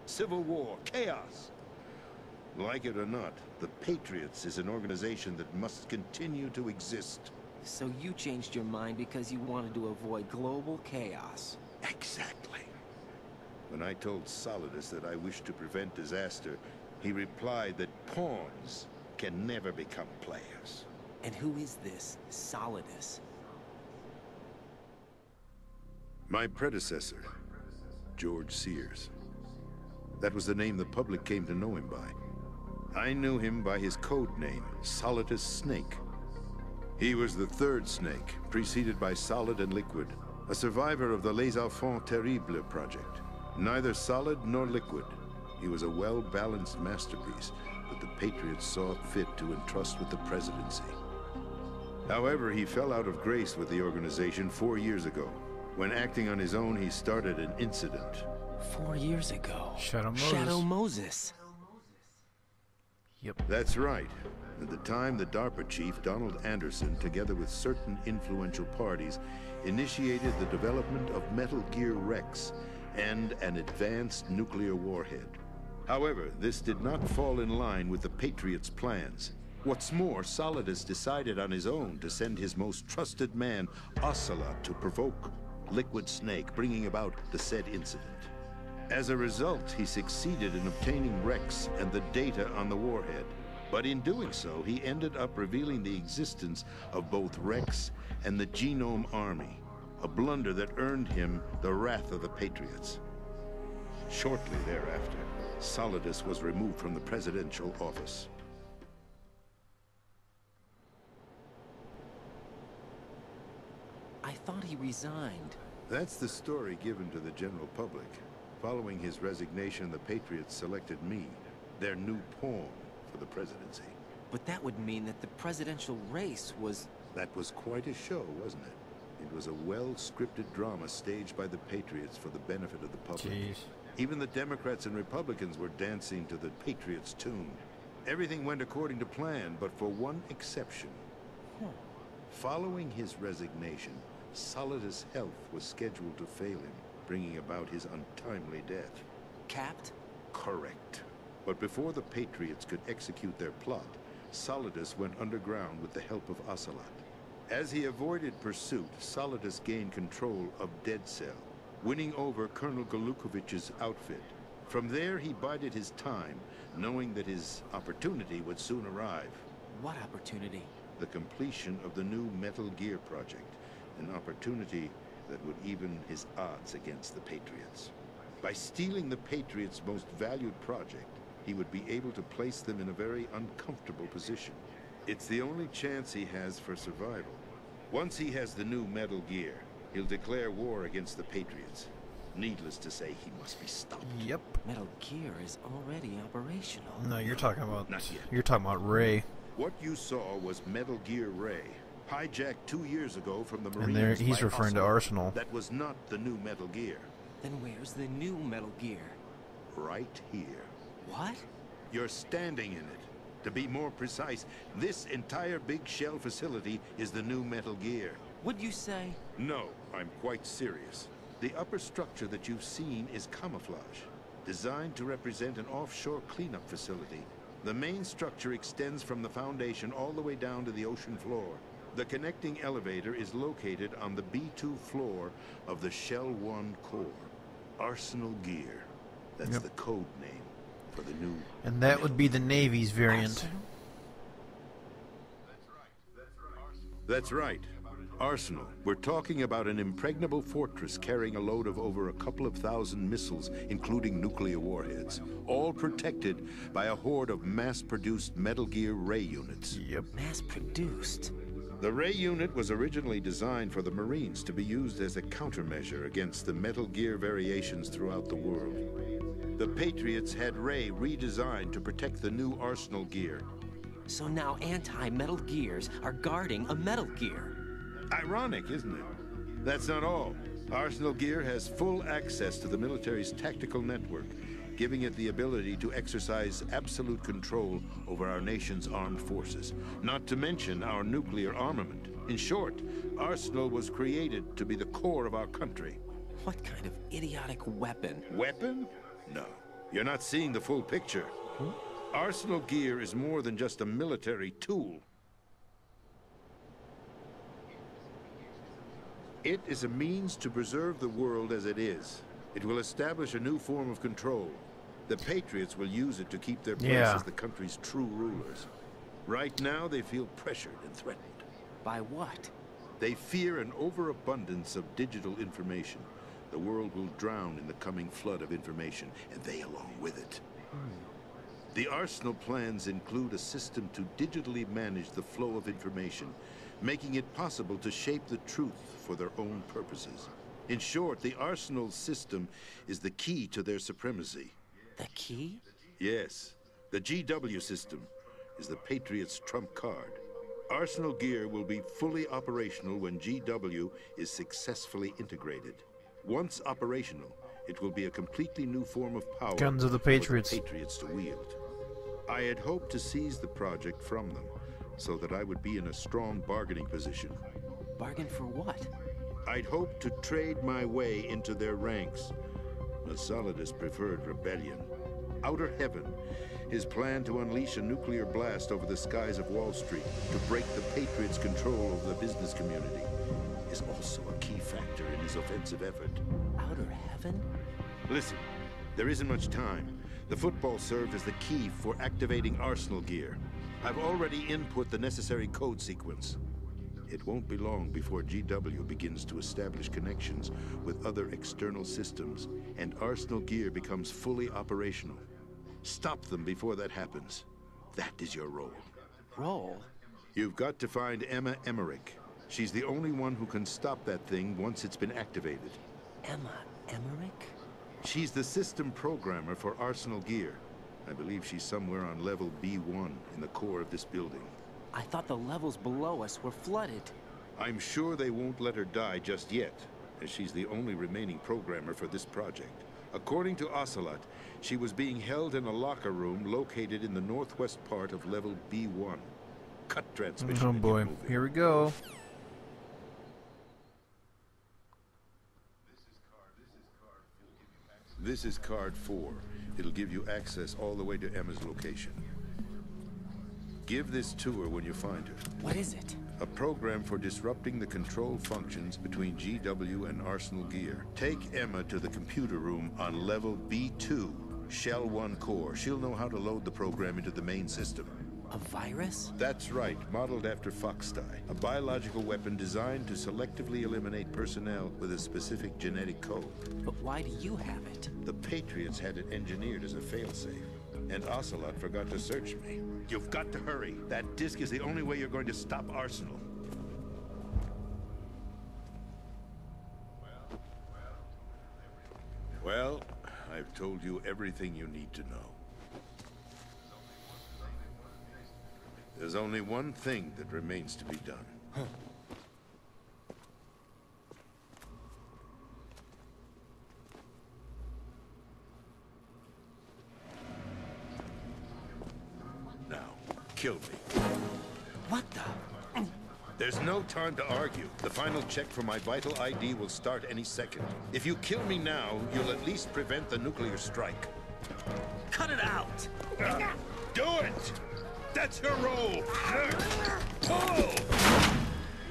civil war, chaos. Like it or not, the Patriots is an organization that must continue to exist. So you changed your mind because you wanted to avoid global chaos. Exactly. When I told Solidus that I wished to prevent disaster, he replied that pawns can never become players. And who is this Solidus? My predecessor, George Sears. That was the name the public came to know him by. I knew him by his code name, Solidus Snake. He was the third snake, preceded by Solid and Liquid, a survivor of the Les Enfants Terribles project. Neither solid nor liquid, he was a well-balanced masterpiece that the Patriots saw fit to entrust with the presidency. However, he fell out of grace with the organization 4 years ago. When acting on his own, he started an incident. 4 years ago. Shadow Moses. Shadow Moses. Yep. That's right. At the time, the DARPA chief, Donald Anderson, together with certain influential parties, initiated the development of Metal Gear Rex and an advanced nuclear warhead. However, this did not fall in line with the Patriots' plans. What's more, Solidus decided on his own to send his most trusted man, Ocelot, to provoke Liquid Snake, bringing about the said incident. As a result, he succeeded in obtaining Rex and the data on the warhead. But in doing so, he ended up revealing the existence of both Rex and the Genome Army, a blunder that earned him the wrath of the Patriots. Shortly thereafter, Solidus was removed from the presidential office. I thought he resigned. That's the story given to the general public. Following his resignation, the Patriots selected me, their new pawn, for the presidency. But that would mean that the presidential race was... That was quite a show, wasn't it? It was a well-scripted drama staged by the Patriots for the benefit of the public. Jeez. Even the Democrats and Republicans were dancing to the Patriots' tune. Everything went according to plan, but for one exception. Following his resignation, Solidus' health was scheduled to fail him, bringing about his untimely death. Capped? Correct. But before the Patriots could execute their plot, Solidus went underground with the help of Ocelot. As he avoided pursuit, Solidus gained control of Deadnedz, winning over Colonel Golukovich's outfit. From there, he bided his time, knowing that his opportunity would soon arrive. What opportunity? The completion of the new Metal Gear project, an opportunity that would even his odds against the Patriots. By stealing the Patriots' most valued project, he would be able to place them in a very uncomfortable position. It's the only chance he has for survival. Once he has the new Metal Gear, he'll declare war against the Patriots. Needless to say, he must be stopped. Yep. Metal Gear is already operational. No, you're talking about... Not yet. You're talking about Ray. What you saw was Metal Gear Ray, hijacked 2 years ago from the Marines. And there, he's by referring to Ocelot. Arsenal. That was not the new Metal Gear. Then where's the new Metal Gear? Right here. What? You're standing in it. To be more precise, this entire big shell facility is the new Metal Gear. What'd you say? No, I'm quite serious. The upper structure that you've seen is camouflage, designed to represent an offshore cleanup facility. The main structure extends from the foundation all the way down to the ocean floor. The connecting elevator is located on the B2 floor of the Shell 1 core. Arsenal Gear. That's Yep. the code name for the new... And that would be the Navy's variant. Arsenal? That's right. Arsenal. We're talking about an impregnable fortress carrying a load of over a couple of thousand missiles, including nuclear warheads, all protected by a horde of mass-produced Metal Gear Ray units. Yep. Mass-produced? The Ray unit was originally designed for the Marines to be used as a countermeasure against the Metal Gear variations throughout the world. The Patriots had Ray redesigned to protect the new Arsenal Gear. So now anti-Metal Gears are guarding a Metal Gear. Ironic, isn't it? That's not all. Arsenal Gear has full access to the military's tactical network, giving it the ability to exercise absolute control over our nation's armed forces, not to mention our nuclear armament. In short, Arsenal was created to be the core of our country. What kind of idiotic weapon? Weapon? No. You're not seeing the full picture. Arsenal gear is more than just a military tool. It is a means to preserve the world as it is. It will establish a new form of control. The Patriots will use it to keep their place as the country's true rulers. Right now, they feel pressured and threatened. By what? They fear an overabundance of digital information. The world will drown in the coming flood of information, and they along with it. The Arsenal plans include a system to digitally manage the flow of information, making it possible to shape the truth for their own purposes. In short, the Arsenal system is the key to their supremacy. The key? Yes. The GW system is the Patriots' trump card. Arsenal gear will be fully operational when GW is successfully integrated. Once operational, it will be a completely new form of power Guns of the Patriots. for the Patriots to wield. I had hoped to seize the project from them, so that I would be in a strong bargaining position. Bargain for what? I'd hoped to trade my way into their ranks. But Solidus preferred rebellion. Outer Heaven, his plan to unleash a nuclear blast over the skies of Wall Street to break the Patriots' control over the business community, is also a key factor in his offensive effort. Outer Heaven? Listen, there isn't much time. The football served as the key for activating Arsenal gear. I've already input the necessary code sequence. It won't be long before GW begins to establish connections with other external systems, and Arsenal gear becomes fully operational. Stop them before that happens. That is your role. Role? You've got to find Emma Emmerich. She's the only one who can stop that thing once it's been activated. Emma Emmerich? She's the system programmer for Arsenal gear. I believe she's somewhere on level B1 in the core of this building. I thought the levels below us were flooded. I'm sure they won't let her die just yet, as she's the only remaining programmer for this project. According to Ocelot, she was being held in a locker room located in the northwest part of level B1. Cut transmission. Oh boy, here we go. This is card 4. It'll give you access all the way to Emma's location. Give this to her when you find her. What is it? A program for disrupting the control functions between GW and Arsenal gear. Take Emma to the computer room on level B2, Shell 1 core. She'll know how to load the program into the main system. A virus? That's right, modeled after Foxdie. A biological weapon designed to selectively eliminate personnel with a specific genetic code. But why do you have it? The Patriots had it engineered as a failsafe. And Ocelot forgot to search me. You've got to hurry. That disk is the only way you're going to stop Arsenal. Well, I've told you everything you need to know. There's only one thing that remains to be done. Huh. Now, kill me. What the? There's no time to argue. The final check for my vital ID will start any second. If you kill me now, you'll at least prevent the nuclear strike. Cut it out! Do it! That's your role! Pull!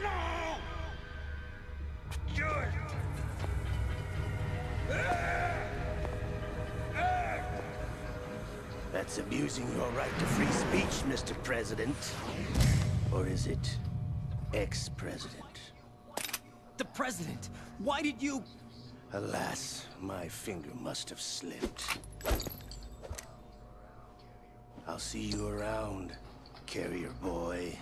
No! Do it! That's abusing your right to free speech, Mr. President. Or is it ex-president? The president! Why did you... Alas, my finger must have slipped. I'll see you around, carrier boy.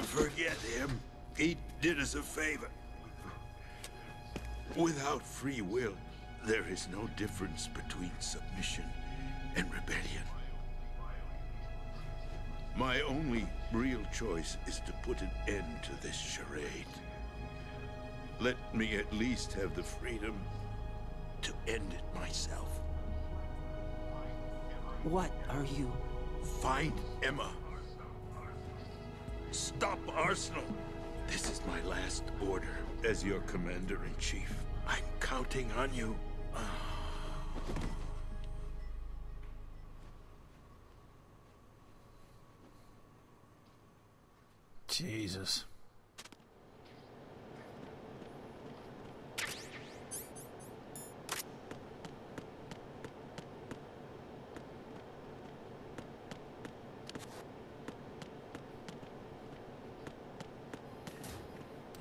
Forget him. He did us a favor. Without free will, there is no difference between submission and rebellion. My only real choice is to put an end to this charade. Let me at least have the freedom to end it myself. What are you... Find Emma. Stop Arsenal. This is my last order as your commander-in-chief. I'm counting on you. Jesus.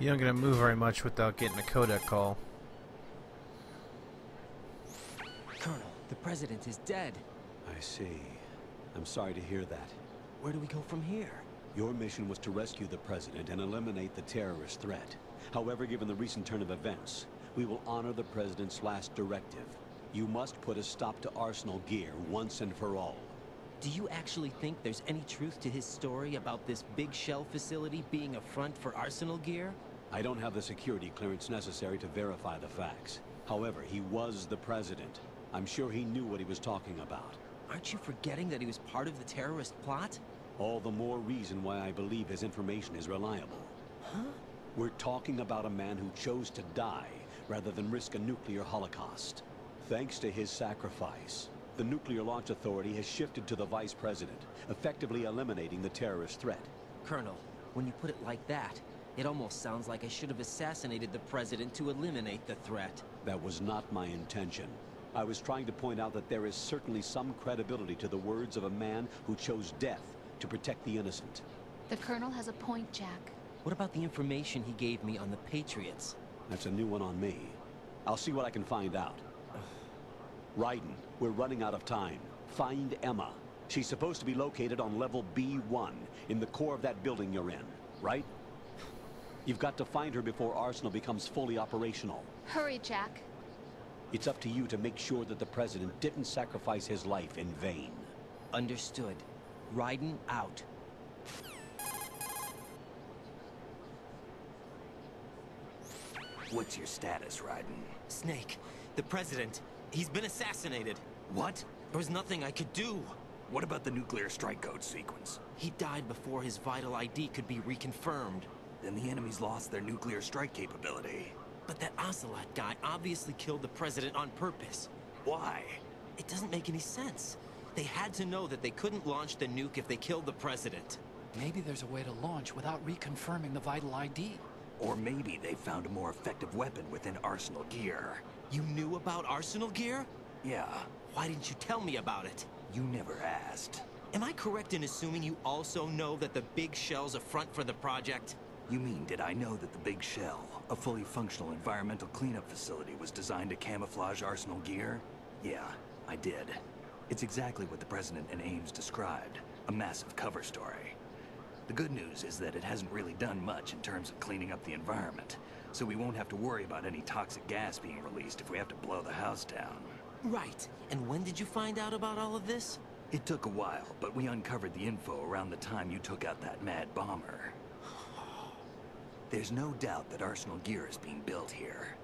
You don't get to move very much without getting a codec call. Colonel, the president is dead. I see. I'm sorry to hear that. Where do we go from here? Your mission was to rescue the president and eliminate the terrorist threat. However, given the recent turn of events, we will honor the president's last directive. You must put a stop to Arsenal Gear once and for all. Do you actually think there's any truth to his story about this big shell facility being a front for Arsenal Gear? I don't have the security clearance necessary to verify the facts. However, he was the president. I'm sure he knew what he was talking about. Aren't you forgetting that he was part of the terrorist plot? All the more reason why I believe his information is reliable. Huh? We're talking about a man who chose to die rather than risk a nuclear holocaust. Thanks to his sacrifice, the Nuclear Launch Authority has shifted to the vice president, effectively eliminating the terrorist threat. Colonel, when you put it like that, it almost sounds like I should have assassinated the president to eliminate the threat. That was not my intention. I was trying to point out that there is certainly some credibility to the words of a man who chose death to protect the innocent. The Colonel has a point, Jack. What about the information he gave me on the Patriots? That's a new one on me. I'll see what I can find out. Raiden, we're running out of time. Find Emma. She's supposed to be located on level B1, in the core of that building you're in, right? You've got to find her before Arsenal becomes fully operational. Hurry, Jack. It's up to you to make sure that the president didn't sacrifice his life in vain. Understood. Raiden out. What's your status, Raiden? Snake, the president, he's been assassinated. What? There was nothing I could do. What about the nuclear strike code sequence? He died before his vital ID could be reconfirmed. Then the enemy's lost their nuclear strike capability. But that Ocelot guy obviously killed the president on purpose. Why? It doesn't make any sense. They had to know that they couldn't launch the nuke if they killed the president. Maybe there's a way to launch without reconfirming the vital ID. Or maybe they found a more effective weapon within Arsenal Gear. You knew about Arsenal Gear? Yeah, Why didn't you tell me about it? you never asked. Am I correct in assuming you also know that the big shell's a front for the project? You mean, did I know that the Big Shell, a fully functional environmental cleanup facility, was designed to camouflage Arsenal Gear? Yeah, I did. It's exactly what the President and Ames described, a massive cover story. The good news is that it hasn't really done much in terms of cleaning up the environment, so we won't have to worry about any toxic gas being released if we have to blow the house down. Right. And when did you find out about all of this? It took a while, but we uncovered the info around the time you took out that mad bomber. There's no doubt that Arsenal Gear is being built here.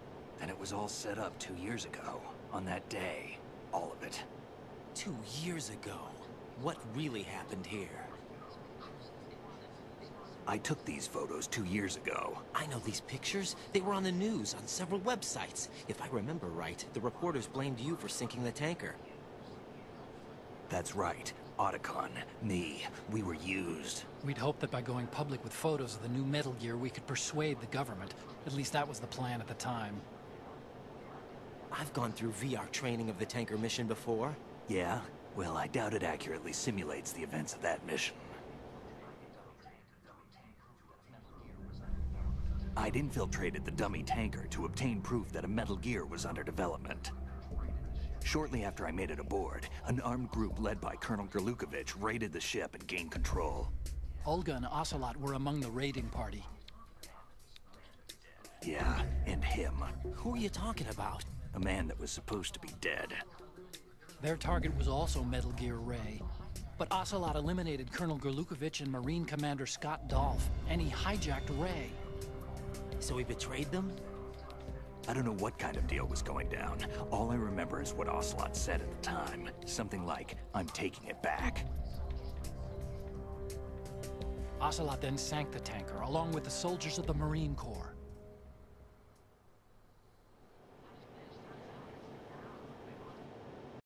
And it was all set up 2 years ago, on that day. All of it. 2 years ago. What really happened here? I took these photos 2 years ago. I know these pictures. They were on the news, on several websites. If I remember right, the reporters blamed you for sinking the tanker. That's right. Otacon, me, we were used. We'd hoped that by going public with photos of the new Metal Gear, we could persuade the government. At least that was the plan at the time. I've gone through VR training of the tanker mission before. Yeah? Well, I doubt it accurately simulates the events of that mission. I'd infiltrated the dummy tanker to obtain proof that a Metal Gear was under development. Shortly after I made it aboard, an armed group led by Colonel Gerlukovich raided the ship and gained control. Olga and Ocelot were among the raiding party. Yeah, and him. Who are you talking about? A man that was supposed to be dead. Their target was also Metal Gear Ray. But Ocelot eliminated Colonel Gerlukovich and Marine Commander Scott Dolph, and he hijacked Ray. So he betrayed them? I don't know what kind of deal was going down. All I remember is what Ocelot said at the time. Something like, "I'm taking it back." Ocelot then sank the tanker, along with the soldiers of the Marine Corps.